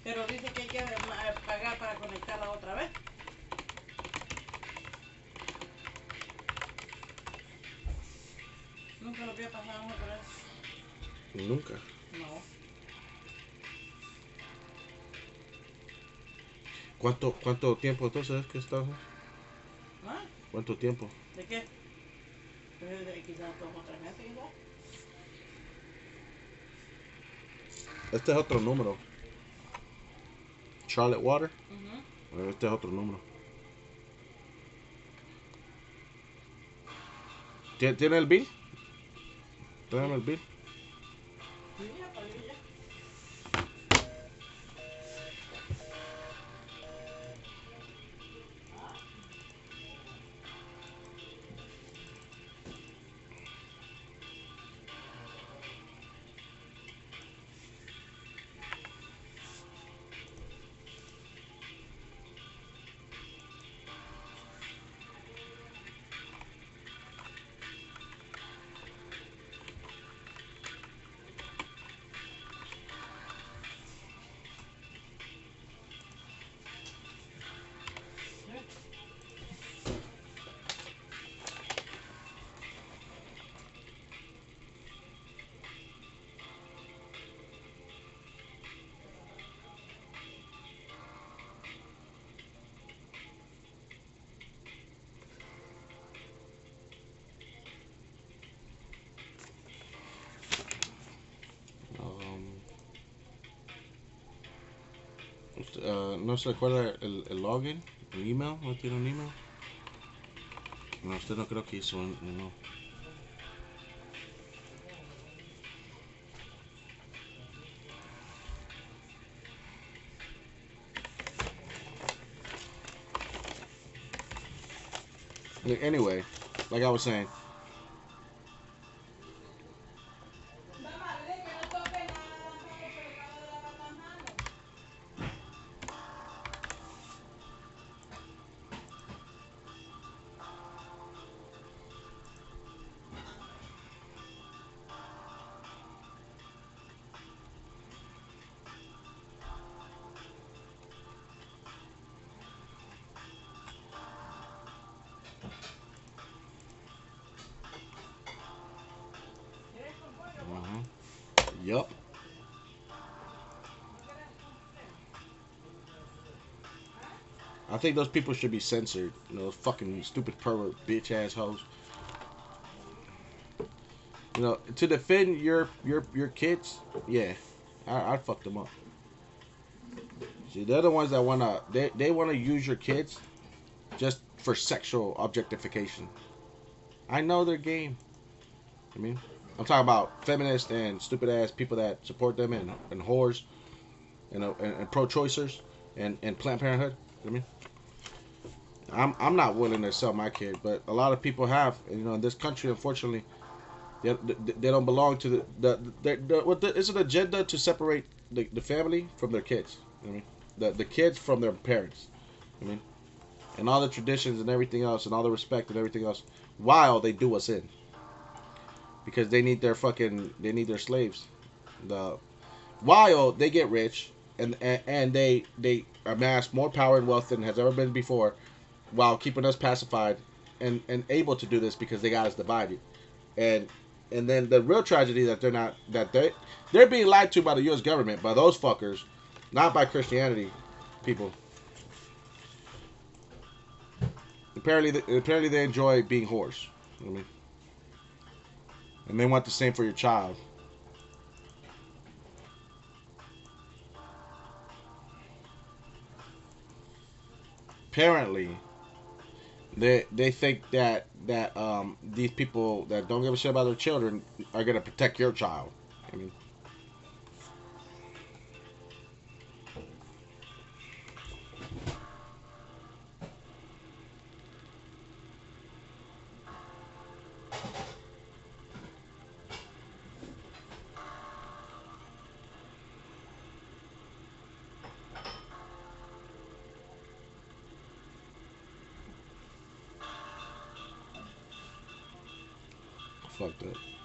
Pero dice que hay que pagar para conectarla otra vez. Nunca lo había pasado por eso. Nunca. No. ¿Cuánto tiempo entonces es que estás? ¿Ah? ¿Cuánto tiempo? ¿De qué? Pues quizás 2 o 3 meses, quizás. Este es otro número. Charlotte Water. Uh-huh. Este es otro número. ¿Tiene el bill? Tráeme el bill. Sí, ya pagué ya. ¿No se acuerda el login? ¿El email? ¿No tiene un email? No, usted no creo que hizo un email. Anyway, like I was saying. Yup. I think those people should be censored. You know, fucking stupid pervert bitch ass hoes. You know, to defend your kids, yeah, I'd fuck them up. See, they're the ones that they wanna use your kids just for sexual objectification. I know their game. I mean, I'm talking about feminists and stupid ass people that support them and whores and pro-choicers and Planned Parenthood. I mean, I'm not willing to sell my kid, but a lot of people have. And, you know, in this country, unfortunately, they don't belong to it's an agenda to separate the family from their kids. I mean, the kids from their parents. I mean, and all the traditions and everything else, and all the respect and everything else, while they do us in, because they need their slaves. The While they get rich and they amass more power and wealth than has ever been before, while keeping us pacified and able to do this because they got us divided. And then the real tragedy that they're being lied to by the U.S. government, by those fuckers, not by Christianity people. Apparently they enjoy being whores. I mean, and they want the same for your child. Apparently, they think that these people that don't give a shit about their children are gonna protect your child. I mean, fucked up.